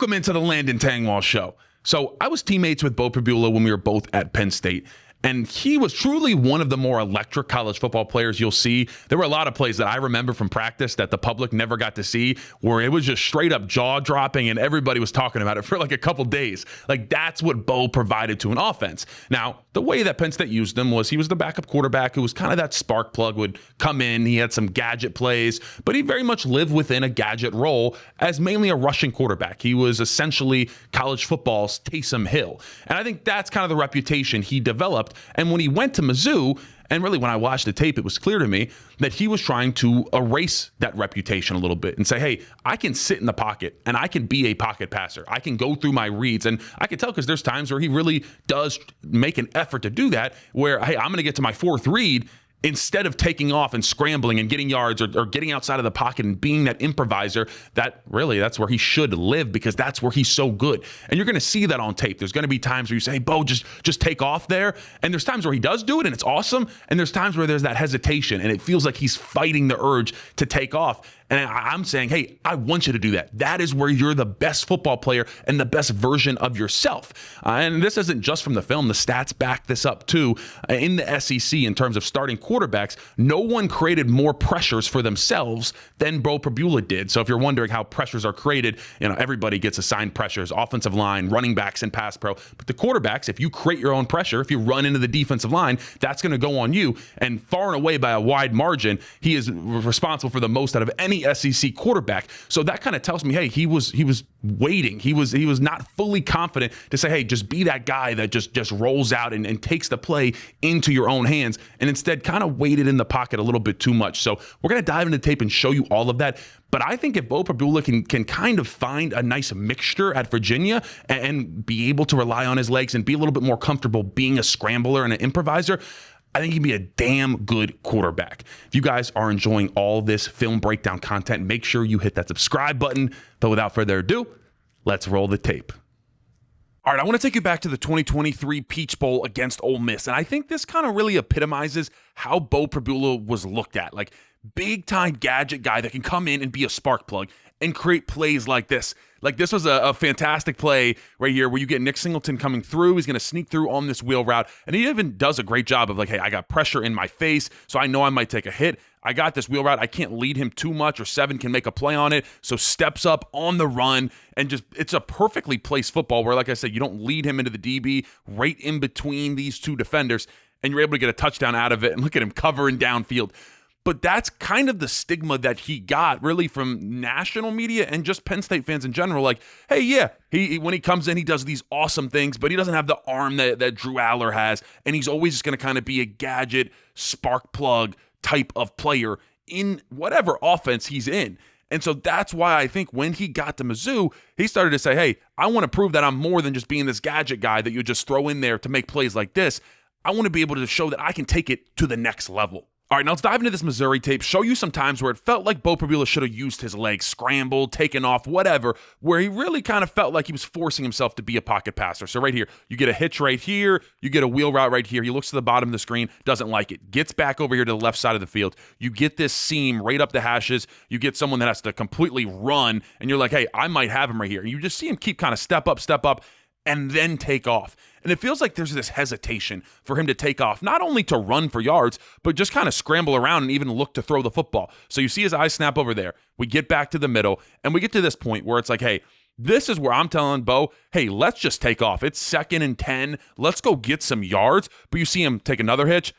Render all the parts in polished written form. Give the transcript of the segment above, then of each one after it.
Welcome into the Landon Tangwall Show. So I was teammates with Beau Pribula when we were both at Penn State, and he was truly one of the more electric college football players you'll see. There were a lot of plays that I remember from practice that the public never got to see, where it was just straight up jaw-dropping and everybody was talking about it for like a couple days. Like, that's what Beau provided to an offense. Now, the way that Penn State used him was he was the backup quarterback who was kind of that spark plug, would come in. He had some gadget plays, but he very much lived within a gadget role as mainly a rushing quarterback. He was essentially college football's Taysom Hill. And I think that's kind of the reputation he developed. And when he went to Mizzou, and really when I watched the tape, it was clear to me that he was trying to erase that reputation a little bit and say, hey, I can sit in the pocket and I can be a pocket passer. I can go through my reads. And I can tell because there's times where he really does make an effort to do that, where, hey, I'm going to get to my fourth read instead of taking off and scrambling and getting yards or getting outside of the pocket and being that improviser. That's where he should live, because that's where he's so good. And you're going to see that on tape. There's going to be times where you say, hey, Beau, just take off there. And there's times where he does do it and it's awesome. And there's times where there's that hesitation and it feels like he's fighting the urge to take off. And I'm saying, hey, I want you to do that. That is where you're the best football player and the best version of yourself. And this isn't just from the film. The stats back this up too. In the SEC, in terms of starting quarterbacks, no one created more pressures for themselves than Beau Pribula did. So if you're wondering how pressures are created, everybody gets assigned pressures, offensive line, running backs, and pass pro. But the quarterbacks, if you create your own pressure, if you run into the defensive line, that's going to go on you. And far and away by a wide margin, he is responsible for the most out of any SEC quarterback. So that kind of tells me, hey, he was waiting. He was not fully confident to say, hey, just be that guy that just rolls out and takes the play into your own hands, and instead kind of waited in the pocket a little bit too much. So we're going to dive into the tape and show you all of that. But I think if Beau Pribula can kind of find a nice mixture at Virginia and be able to rely on his legs and be a little bit more comfortable being a scrambler and an improviser, I think he'd be a damn good quarterback. If you guys are enjoying all this film breakdown content, make sure you hit that subscribe button. But without further ado, let's roll the tape. All right, I want to take you back to the 2023 Peach Bowl against Ole Miss. And I think this kind of really epitomizes how Beau Pribula was looked at. Like, big-time gadget guy that can come in and be a spark plug and create plays like this. Like, this was a fantastic play right here where you get Nick Singleton coming through. He's going to sneak through on this wheel route. And he even does a great job of like, hey, I got pressure in my face, so I know I might take a hit. I got this wheel route. I can't lead him too much, or Seven can make a play on it. So steps up on the run and just, it's a perfectly placed football where, like I said, you don't lead him into the DB right in between these two defenders, and you're able to get a touchdown out of it. And look at him covering downfield. But that's kind of the stigma that he got really from national media and just Penn State fans in general. Like, hey, yeah, he when he comes in, he does these awesome things, but he doesn't have the arm that Drew Aller has. And he's always just going to kind of be a gadget, spark plug type of player in whatever offense he's in. And so that's why I think when he got to Mizzou, he started to say, hey, I want to prove that I'm more than just being this gadget guy that you just throw in there to make plays like this. I want to be able to show that I can take it to the next level. All right, now let's dive into this Missouri tape, show you some times where it felt like Beau Pribula should have used his legs, scrambled, taken off, whatever, where he really kind of felt like he was forcing himself to be a pocket passer. So right here, you get a hitch right here, you get a wheel route right here. He looks to the bottom of the screen, doesn't like it, gets back over here to the left side of the field. You get this seam right up the hashes. You get someone that has to completely run, and you're like, hey, I might have him right here. And you just see him keep kind of step up, and then take off. And it feels like there's this hesitation for him to take off, not only to run for yards, but just kind of scramble around and even look to throw the football. So you see his eyes snap over there. We get back to the middle, and we get to this point where it's like, hey, this is where I'm telling Beau, hey, let's just take off. It's 2nd and 10. Let's go get some yards. But you see him take another hitch,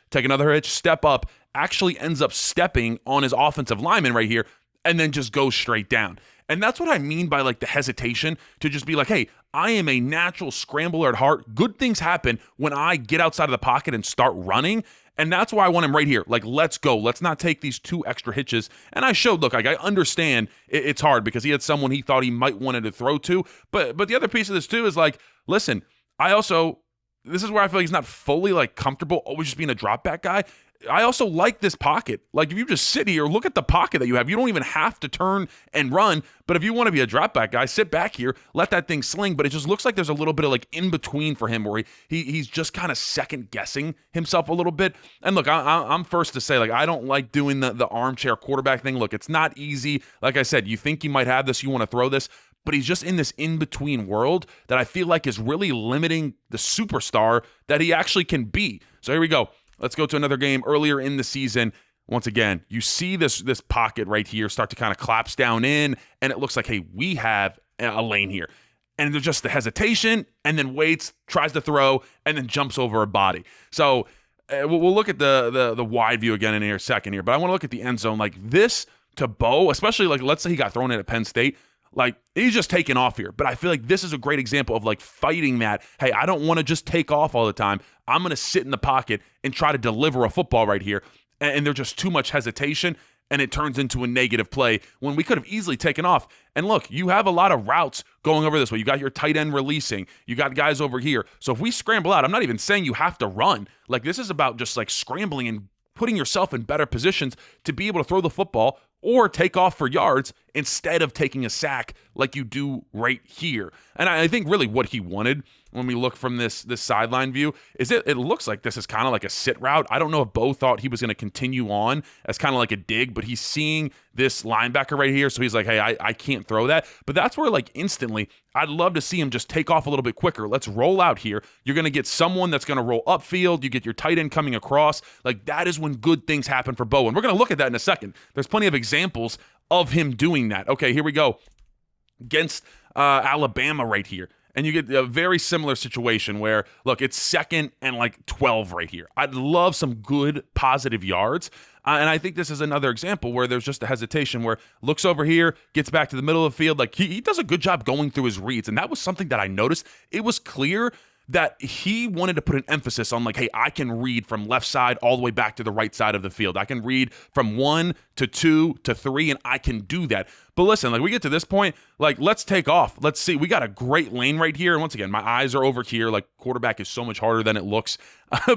step up, actually ends up stepping on his offensive lineman right here, and then just goes straight down. And that's what I mean by like the hesitation to just be like, hey, I am a natural scrambler at heart. Good things happen when I get outside of the pocket and start running. And that's why I want him right here. Like, let's go. Let's not take these 2 extra hitches. And I showed, look, like, I understand it's hard because he had someone he thought he might wanted to throw to. But the other piece of this too is like, listen, this is where I feel like he's not fully like comfortable always just being a drop back guy. I also like this pocket. Like, if you just sit here, look at the pocket that you have. You don't even have to turn and run. But if you want to be a drop back guy, sit back here, let that thing sling. But it just looks like there's a little bit of like in between for him where he's just kind of second guessing himself a little bit. And look, I'm first to say, like, I don't like doing the armchair quarterback thing. Look, it's not easy. Like I said, you think you might have this, you want to throw this. but he's just in this in-between world that I feel like is really limiting the superstar that he actually can be. So here we go. Let's go to another game earlier in the season. Once again, you see this pocket right here start to kind of collapse down in, and it looks like, hey, we have a lane here. And there's just the hesitation, and then waits, tries to throw, and then jumps over a body. So we'll look at the wide view again in a second here, but I want to look at the end zone. Like this to Beau, especially like let's say he got thrown in at Penn State, like he's just taking off here. But I feel like this is a great example of like fighting that, hey, I don't want to just take off all the time. I'm going to sit in the pocket and try to deliver a football right here. And there's just too much hesitation, and it turns into a negative play when we could have easily taken off. And look, you have a lot of routes going over this way. You got your tight end releasing. You got guys over here. So if we scramble out, I'm not even saying you have to run. Like this is about just like scrambling and putting yourself in better positions to be able to throw the football or take off for yards instead of taking a sack like you do right here. And I think really what he wanted when we look from this sideline view is it looks like this is kind of like a sit route. I don't know if Beau thought he was going to continue on as kind of like a dig, but he's seeing this linebacker right here. So he's like, hey, I can't throw that. But that's where like instantly I'd love to see him just take off a little bit quicker. Let's roll out here. You're going to get someone that's going to roll upfield. You get your tight end coming across. Like that is when good things happen for Beau. And we're going to look at that in a second. There's plenty of examples of him doing that. Okay, here we go. Against Alabama right here. And you get a very similar situation where, look, it's 2nd and like 12 right here. I'd love some good positive yards. And I think this is another example where there's just a hesitation where looks over here, gets back to the middle of the field. Like he does a good job going through his reads. And that was something that I noticed. It was clear that he wanted to put an emphasis on like, hey, I can read from left side all the way back to the right side of the field. I can read from 1 to 2 to 3, and I can do that. But listen, like we get to this point, like let's take off. Let's see. We got a great lane right here. And once again, my eyes are over here. Like quarterback is so much harder than it looks.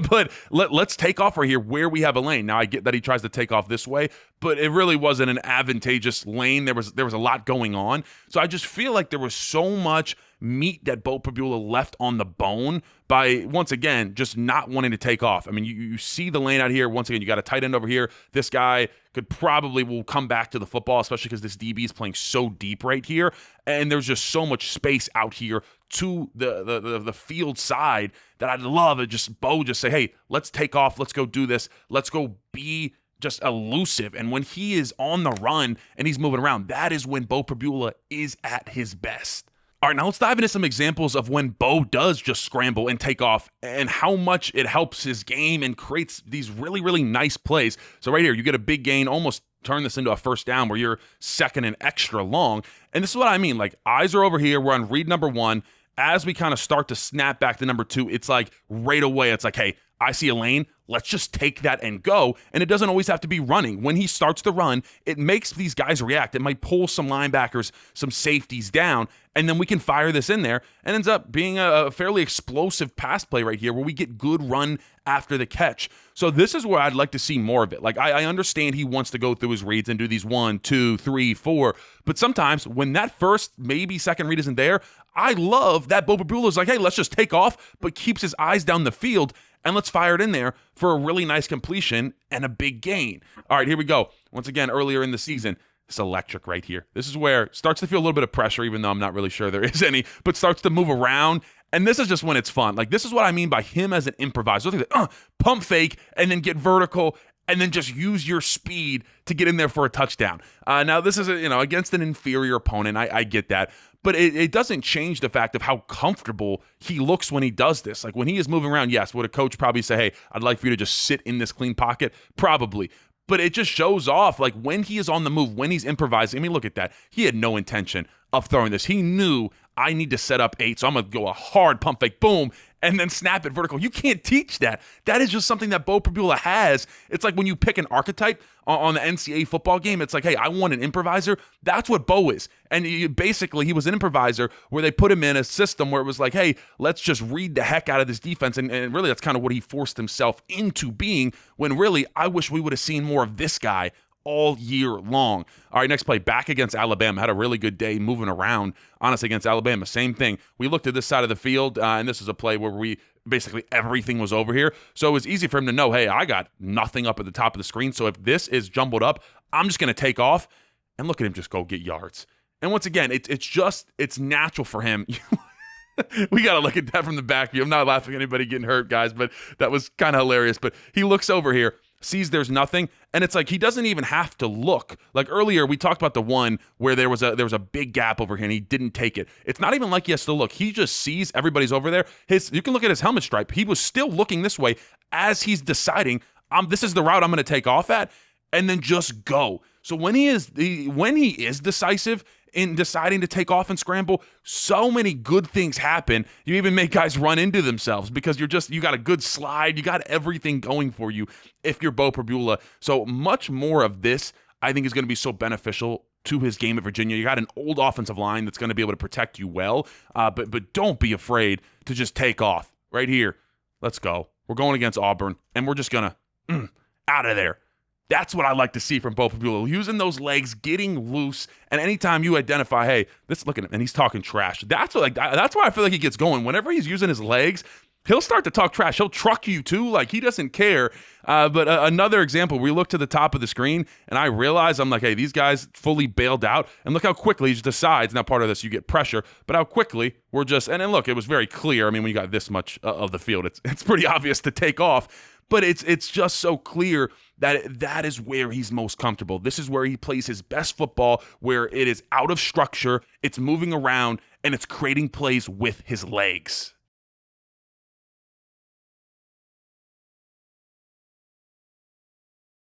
But let's take off right here where we have a lane. Now I get that he tries to take off this way, but it really wasn't an advantageous lane. There was a lot going on. So I just feel like there was so much meat that Beau Pribula left on the bone by, once again, just not wanting to take off. I mean, you see the lane out here. Once again, you got a tight end over here. This guy will come back to the football, especially because this DB is playing so deep right here. And there's just so much space out here to the field side that I'd love it. Just Beau just say, hey, let's take off. Let's go do this. Let's go be just elusive. And when he is on the run and he's moving around, that is when Beau Pribula is at his best. All right, now let's dive into some examples of when Beau does just scramble and take off and how much it helps his game and creates these really, really nice plays. So right here, you get a big gain, almost turn this into a first down where you're 2nd and extra long. And this is what I mean. Like eyes are over here. We're on read number 1. As we kind of start to snap back to number 2, it's like right away, it's like, hey, I see a lane. Let's just take that and go. And it doesn't always have to be running. When he starts to run, it makes these guys react. It might pull some linebackers, some safeties down, and then we can fire this in there. And ends up being a fairly explosive pass play right here where we get good run after the catch. So this is where I'd like to see more of it. Like I understand he wants to go through his reads and do these 1, 2, 3, 4. But sometimes when that first, maybe second read isn't there, I love that Beau Pribula is like, hey, let's just take off, but keeps his eyes down the field. And let's fire it in there for a really nice completion and a big gain. All right, here we go. Once again, earlier in the season, it's electric right here. This is where it starts to feel a little bit of pressure, even though I'm not really sure there is any, but starts to move around. And this is just when it's fun. Like, this is what I mean by him as an improviser. Look at that, pump fake, and then get vertical, and then just use your speed to get in there for a touchdown. Now, this is, against an inferior opponent. I get that. But it doesn't change the fact of how comfortable he looks when he does this. Like when he is moving around, yes, would a coach probably say, hey, I'd like for you to just sit in this clean pocket? Probably. But it just shows off, like when he is on the move, when he's improvising. I mean, look at that. He had no intention of throwing this. He knew I need to set up 8, so I'm going to go a hard pump fake, boom, and then snap it vertical. You can't teach that. That is just something that Beau Pribula has. It's like when you pick an archetype on the NCAA football game, it's like, hey, I want an improviser. That's what Beau is. And he was an improviser where they put him in a system where it was like, hey, let's just read the heck out of this defense. And really, that's kind of what he forced himself into being, when really, I wish we would have seen more of this guy all year long. All right, next play, back against Alabama. Had a really good day moving around, honestly, against Alabama. Same thing. We looked at this side of the field, and this is a play where basically everything was over here. So it was easy for him to know, hey, I got nothing up at the top of the screen. So if this is jumbled up, I'm just going to take off. And look at him just go get yards. And once again, it's natural for him. We got to look at that from the back view. I'm not laughing at anybody getting hurt, guys, but that was kind of hilarious. But he looks over here, sees there's nothing, and it's like he doesn't even have to look. Like earlier, we talked about the one where there was a big gap over here, and he didn't take it. It's not even like he has to look. He just sees everybody's over there. You can look at his helmet stripe. He was still looking this way as he's deciding, this is the route I'm going to take off at, and then just go. So when he is decisive in deciding to take off and scramble, so many good things happen. You even make guys run into themselves because you got a good slide. You got everything going for you if you're Beau Pribula. So much more of this, I think, is going to be so beneficial to his game at Virginia. You got an old offensive line that's going to be able to protect you well, but don't be afraid to just take off. Right here, let's go. We're going against Auburn, and we're just going to out of there. That's what I like to see from Beau Pribula, using those legs, getting loose, and anytime you identify, hey, look at him, and he's talking trash. That's why I feel like he gets going. Whenever he's using his legs, he'll start to talk trash. He'll truck you too, like he doesn't care. But another example, we look to the top of the screen, and I realize, I'm like, hey, these guys fully bailed out, and look how quickly he just decides. Now, part of this, you get pressure, but how quickly we're just, and then look, it was very clear. I mean, when you got this much of the field, it's pretty obvious to take off. But it's just so clear that is where he's most comfortable. This is where he plays his best football, where it is out of structure, it's moving around, and it's creating plays with his legs.